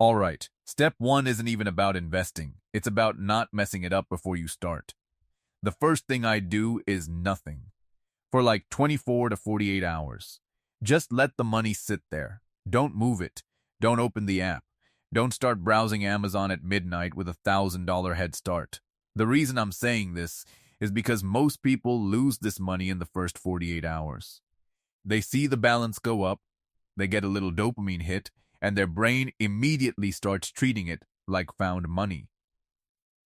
All right, step one isn't even about investing. It's about not messing it up before you start. The first thing I do is nothing for like 24 to 48 hours. Just let the money sit there. Don't move it. Don't open the app. Don't start browsing Amazon at midnight with $1,000 head start. The reason I'm saying this is because most people lose this money in the first 48 hours. They see the balance go up, they get a little dopamine hit, and their brain immediately starts treating it like found money,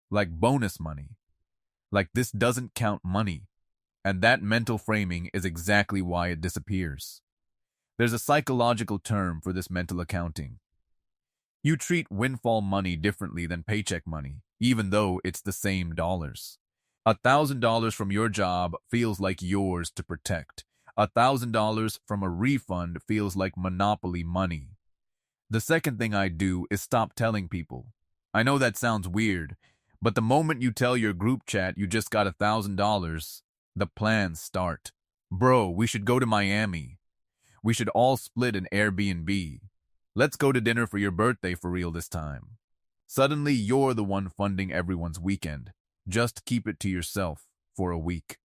like bonus money, like this doesn't count money. And that mental framing is exactly why it disappears. There's a psychological term for this mental accounting. You treat windfall money differently than paycheck money, even though it's the same dollars. $1,000 from your job feels like yours to protect. $1,000 from a refund feels like monopoly money. The second thing I do is stop telling people. I know that sounds weird, but the moment you tell your group chat you just got $1,000, the plans start. Bro, we should go to Miami. We should all split an Airbnb. Let's go to dinner for your birthday for real this time. Suddenly, you're the one funding everyone's weekend. Just keep it to yourself for a week.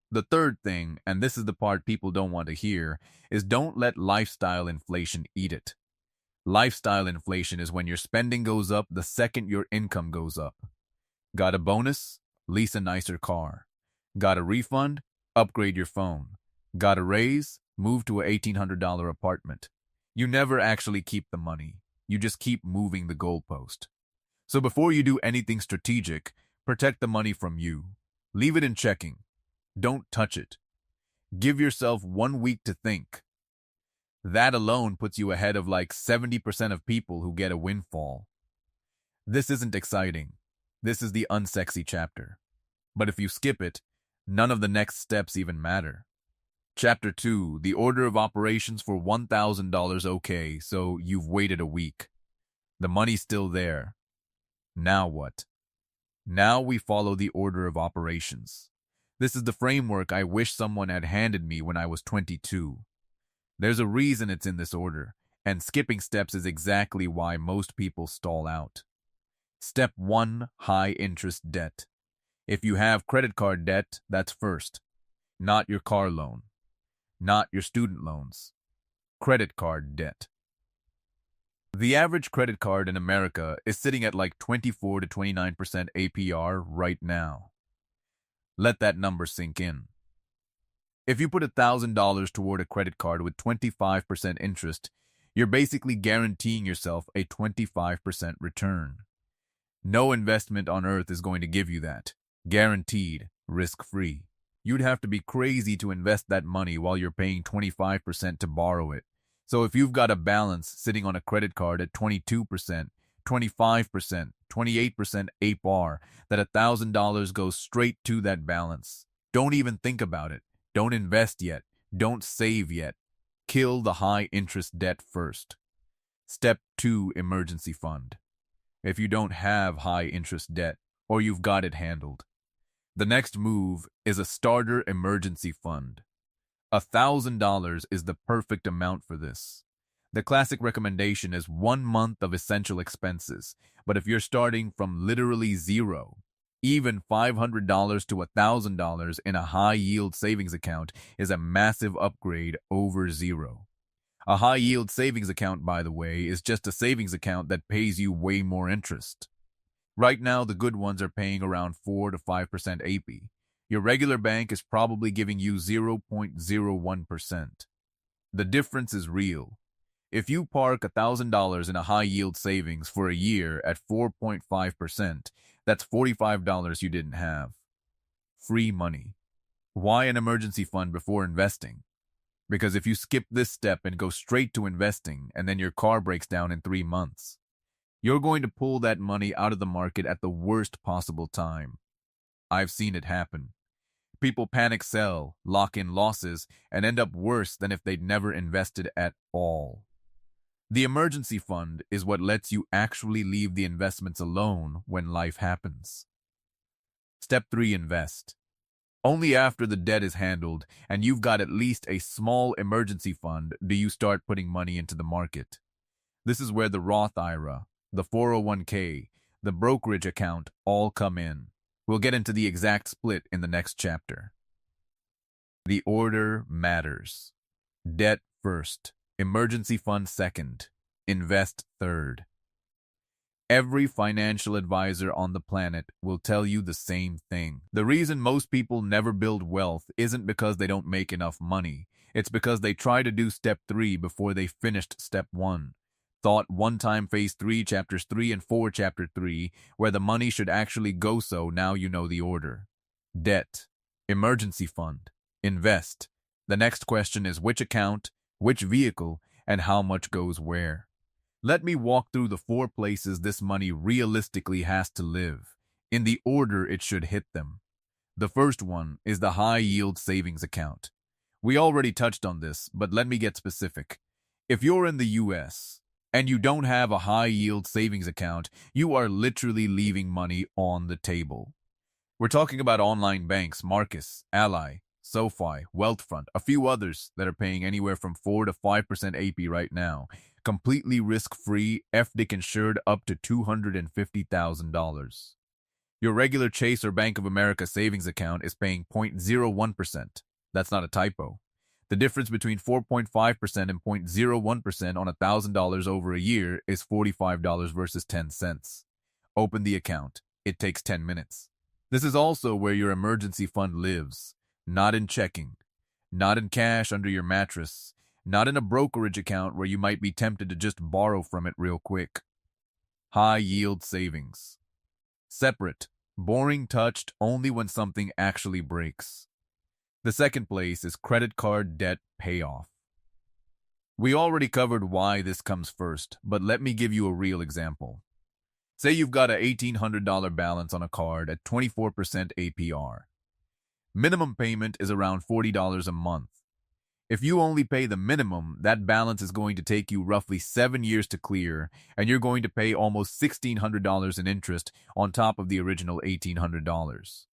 The third thing, and this is the part people don't want to hear, is don't let lifestyle inflation eat it. Lifestyle inflation is when your spending goes up the second your income goes up. Got a bonus? Lease a nicer car. Got a refund? Upgrade your phone. Got a raise? Move to a $1,800 apartment. You never actually keep the money. You just keep moving the goalpost. So before you do anything strategic, protect the money from you. Leave it in checking. Don't touch it. Give yourself 1 week to think. That alone puts you ahead of like 70% of people who get a windfall. This isn't exciting. This is the unsexy chapter. But if you skip it, none of the next steps even matter. Chapter 2, the order of operations for $1,000. Okay, so you've waited a week. The money's still there. Now what? Now we follow the order of operations. This is the framework I wish someone had handed me when I was 22. There's a reason it's in this order, and skipping steps is exactly why most people stall out. Step 1, high interest debt. If you have credit card debt, that's first. Not your car loan. Not your student loans. Credit card debt. The average credit card in America is sitting at like 24 to 29% APR right now. Let that number sink in. If you put $1,000 toward a credit card with 25% interest, you're basically guaranteeing yourself a 25% return. No investment on earth is going to give you that. Guaranteed, risk-free. You'd have to be crazy to invest that money while you're paying 25% to borrow it. So if you've got a balance sitting on a credit card at 22%, 25%, 28% APR, that $1,000 goes straight to that balance. Don't even think about it. Don't invest yet. Don't save yet. Kill the high-interest debt first. Step 2, emergency fund. If you don't have high-interest debt, or you've got it handled, the next move is a starter emergency fund. $1,000 is the perfect amount for this. The classic recommendation is 1 month of essential expenses, but if you're starting from literally zero, even $500 to $1,000 in a high-yield savings account is a massive upgrade over zero. A high-yield savings account, by the way, is just a savings account that pays you way more interest. Right now, the good ones are paying around 4 to 5% AP. Your regular bank is probably giving you 0.01%. The difference is real. If you park $1,000 in a high-yield savings for a year at 4.5%, that's $45 you didn't have. Free money. Why an emergency fund before investing? Because if you skip this step and go straight to investing and then your car breaks down in 3 months, you're going to pull that money out of the market at the worst possible time. I've seen it happen. People panic sell, lock in losses, and end up worse than if they'd never invested at all. The emergency fund is what lets you actually leave the investments alone when life happens. Step 3, invest. Only after the debt is handled and you've got at least a small emergency fund do you start putting money into the market. This is where the Roth IRA, the 401k, the brokerage account all come in. We'll get into the exact split in the next chapter. The order matters. Debt first, emergency fund second, invest third. Every financial advisor on the planet will tell you the same thing. The reason most people never build wealth isn't because they don't make enough money. It's because they try to do step 3 before they finished step 1. Thought one time phase 3, chapters 3 and 4, chapter 3, where the money should actually go, so now you know the order. Debt, emergency fund, invest. The next question is which account, which vehicle, and how much goes where. Let me walk through the 4 places this money realistically has to live, in the order it should hit them. The first one is the high-yield savings account. We already touched on this, but let me get specific. If you're in the US and you don't have a high-yield savings account, you are literally leaving money on the table. We're talking about online banks, Marcus, Ally, SoFi, Wealthfront, a few others that are paying anywhere from 4 to 5% AP right now. Completely risk-free, FDIC insured up to $250,000. Your regular Chase or Bank of America savings account is paying 0.01%. That's not a typo. The difference between 4.5% and 0.01% on $1,000 over a year is $45 versus 10 cents. Open the account. It takes 10 minutes. This is also where your emergency fund lives. Not in checking. Not in cash under your mattress. Not in a brokerage account where you might be tempted to just borrow from it real quick. High-yield savings. Separate. Boring, touched only when something actually breaks. The second place is credit card debt payoff. We already covered why this comes first, but let me give you a real example. Say you've got a $1,800 balance on a card at 24% APR. Minimum payment is around $40 a month. If you only pay the minimum, that balance is going to take you roughly 7 years to clear, and you're going to pay almost $1,600 in interest on top of the original $1,800.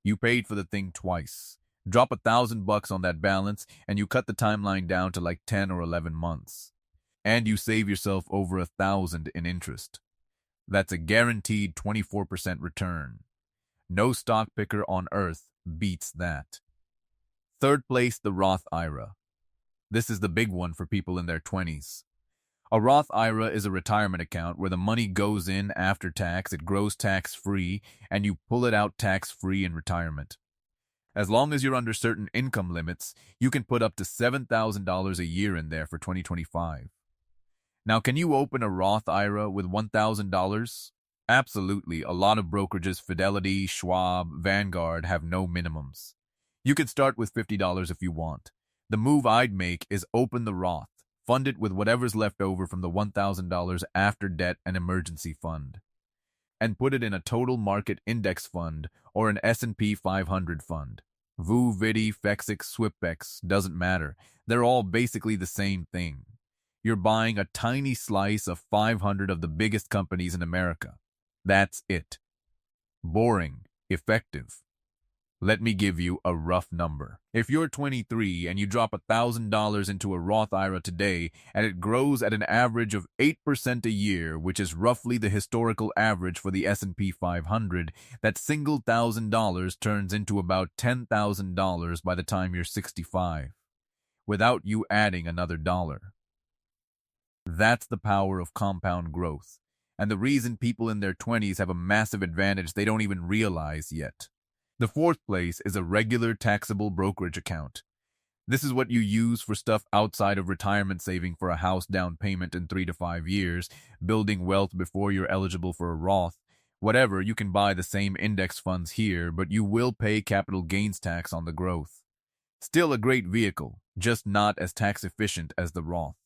You paid for the thing twice. Drop $1,000 on that balance, and you cut the timeline down to like 10 or 11 months. And you save yourself over $1,000 in interest. That's a guaranteed 24% return. No stock picker on earth beats that. Third place, the Roth IRA. This is the big one for people in their 20s. A Roth IRA is a retirement account where the money goes in after tax, it grows tax-free, and you pull it out tax-free in retirement. As long as you're under certain income limits, you can put up to $7,000 a year in there for 2025. Now, can you open a Roth IRA with $1,000? Absolutely. A lot of brokerages, Fidelity, Schwab, Vanguard, have no minimums. You can start with $50 if you want. The move I'd make is open the Roth, fund it with whatever's left over from the $1,000 after debt and emergency fund, and put it in a total market index fund or an S&P 500 fund. VU, VIDI, FEXIC, SWIPEX, doesn't matter. They're all basically the same thing. You're buying a tiny slice of 500 of the biggest companies in America. That's it. Boring, effective. Let me give you a rough number. If you're 23 and you drop $1,000 into a Roth IRA today and it grows at an average of 8% a year, which is roughly the historical average for the S&P 500, that single $1,000 turns into about $10,000 by the time you're 65, without you adding another dollar. That's the power of compound growth, and the reason people in their 20s have a massive advantage they don't even realize yet. The fourth place is a regular taxable brokerage account. This is what you use for stuff outside of retirement, saving for a house down payment in 3 to 5 years, building wealth before you're eligible for a Roth. Whatever, you can buy the same index funds here, but you will pay capital gains tax on the growth. Still a great vehicle, just not as tax efficient as the Roth.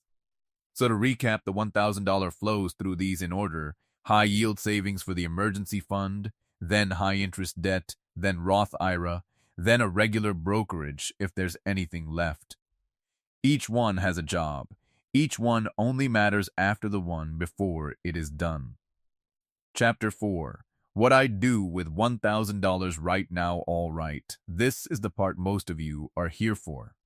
So to recap, the $1,000 flows through these in order: high yield savings for the emergency fund, then high interest debt, then Roth IRA, then a regular brokerage if there's anything left. Each one has a job. Each one only matters after the one before it is done. Chapter 4. What I do with $1,000 right now. All right. This is the part most of you are here for.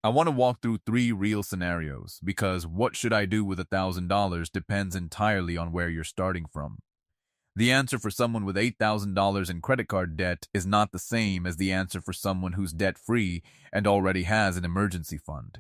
I want to walk through 3 real scenarios because what should I do with $1,000 depends entirely on where you're starting from. The answer for someone with $8,000 in credit card debt is not the same as the answer for someone who's debt-free and already has an emergency fund.